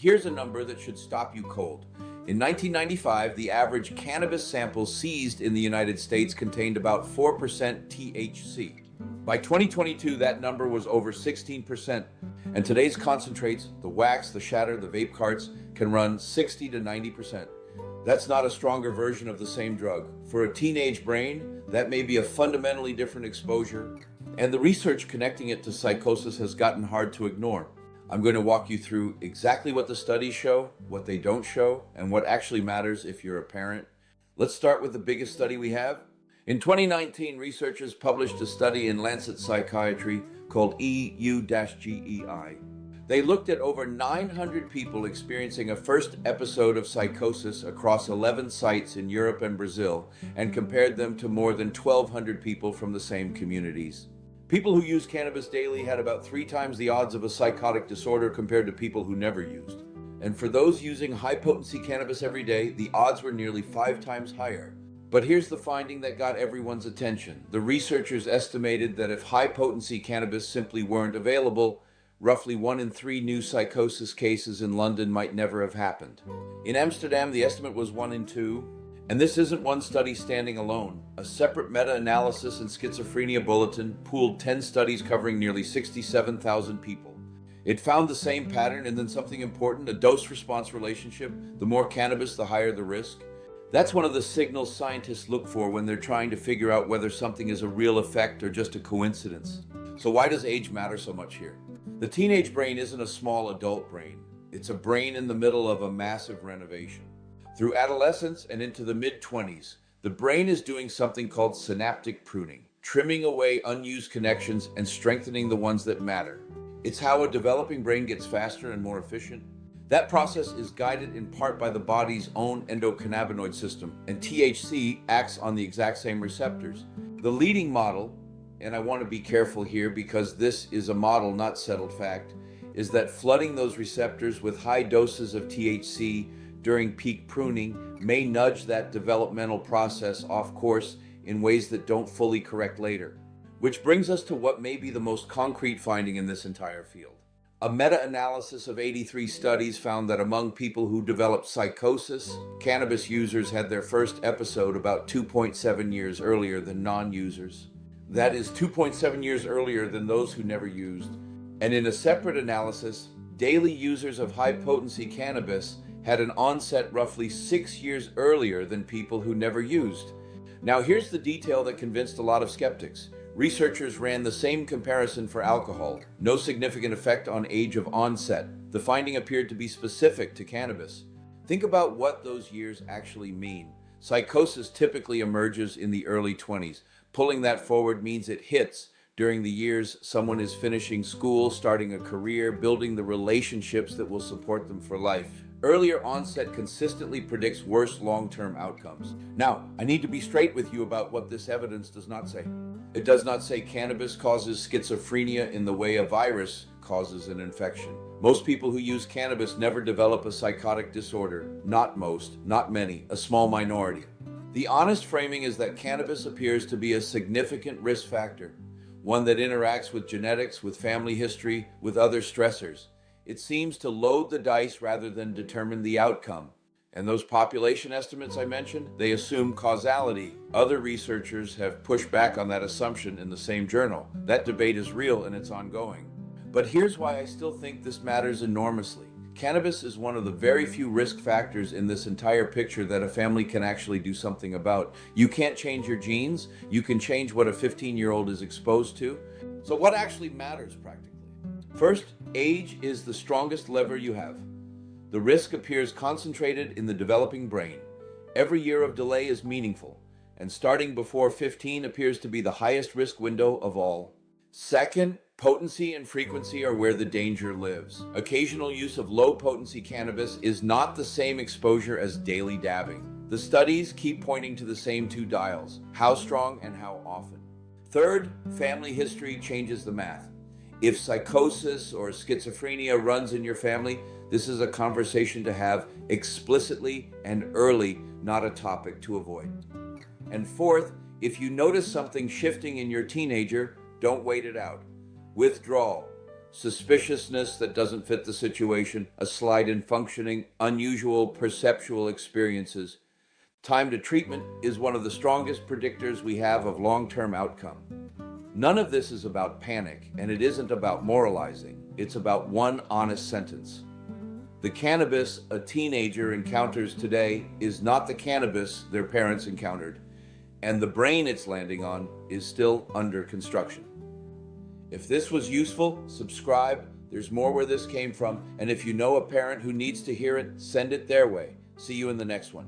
Here's a number that should stop you cold. In 1995, the average cannabis sample seized in the United States contained about 4% THC. By 2022, that number was over 16%, and today's concentrates, the wax, the shatter, the vape carts, can run 60 to 90%. That's not a stronger version of the same drug. For a teenage brain, that may be a fundamentally different exposure, and the research connecting it to psychosis has gotten hard to ignore. I'm going to walk you through exactly what the studies show, what they don't show, and what actually matters if you're a parent. Let's start with the biggest study we have. In 2019, researchers published a study in Lancet Psychiatry called EU-GEI. They looked at over 900 people experiencing a first episode of psychosis across 11 sites in Europe and Brazil, and compared them to more than 1,200 people from the same communities. People who use cannabis daily had about 3 times the odds of a psychotic disorder compared to people who never used. And for those using high-potency cannabis every day, the odds were nearly 5 times higher. But here's the finding that got everyone's attention. The researchers estimated that if high-potency cannabis simply weren't available, roughly 1 in 3 new psychosis cases in London might never have happened. In Amsterdam, the estimate was 1 in 2. And this isn't one study standing alone. A separate meta-analysis in Schizophrenia Bulletin pooled 10 studies covering nearly 67,000 people. It found the same pattern, and then something important, a dose-response relationship. The more cannabis, the higher the risk. That's one of the signals scientists look for when they're trying to figure out whether something is a real effect or just a coincidence. So why does age matter so much here? The teenage brain isn't a small adult brain. It's a brain in the middle of a massive renovation. Through adolescence and into the mid-20s, the brain is doing something called synaptic pruning, trimming away unused connections and strengthening the ones that matter. It's how a developing brain gets faster and more efficient. That process is guided in part by the body's own endocannabinoid system, and THC acts on the exact same receptors. The leading model, and I want to be careful here because this is a model, not settled fact, is that flooding those receptors with high doses of THC during peak pruning may nudge that developmental process off course in ways that don't fully correct later. Which brings us to what may be the most concrete finding in this entire field. A meta-analysis of 83 studies found that among people who developed psychosis, cannabis users had their first episode about 2.7 years earlier than non-users. That is 2.7 years earlier than those who never used. And in a separate analysis, daily users of high-potency cannabis had an onset roughly 6 years earlier than people who never used. Now here's the detail that convinced a lot of skeptics. Researchers ran the same comparison for alcohol. No significant effect on age of onset. The finding appeared to be specific to cannabis. Think about what those years actually mean. Psychosis typically emerges in the early 20s. Pulling that forward means it hits during the years someone is finishing school, starting a career, building the relationships that will support them for life. Earlier onset consistently predicts worse long-term outcomes. Now, I need to be straight with you about what this evidence does not say. It does not say cannabis causes schizophrenia in the way a virus causes an infection. Most people who use cannabis never develop a psychotic disorder. Not most, not many, a small minority. The honest framing is that cannabis appears to be a significant risk factor, one that interacts with genetics, with family history, with other stressors. It seems to load the dice rather than determine the outcome. And those population estimates I mentioned, they assume causality. Other researchers have pushed back on that assumption in the same journal. That debate is real and it's ongoing. But here's why I still think this matters enormously. Cannabis is one of the very few risk factors in this entire picture that a family can actually do something about. You can't change your genes. You can change what a 15-year-old is exposed to. So what actually matters practically? First, age is the strongest lever you have. The risk appears concentrated in the developing brain. Every year of delay is meaningful, and starting before 15 appears to be the highest risk window of all. Second, potency and frequency are where the danger lives. Occasional use of low-potency cannabis is not the same exposure as daily dabbing. The studies keep pointing to the same 2 dials, how strong and how often. Third, family history changes the math. If psychosis or schizophrenia runs in your family, this is a conversation to have explicitly and early, not a topic to avoid. And fourth, if you notice something shifting in your teenager, don't wait it out. Withdrawal. suspiciousness that doesn't fit the situation, a slide in functioning, unusual perceptual experiences. Time to treatment is one of the strongest predictors we have of long-term outcome. None of this is about panic, and it isn't about moralizing. It's about one honest sentence. The cannabis a teenager encounters today is not the cannabis their parents encountered, and the brain it's landing on is still under construction. If this was useful, subscribe. There's more where this came from, and if you know a parent who needs to hear it, send it their way. See you in the next one.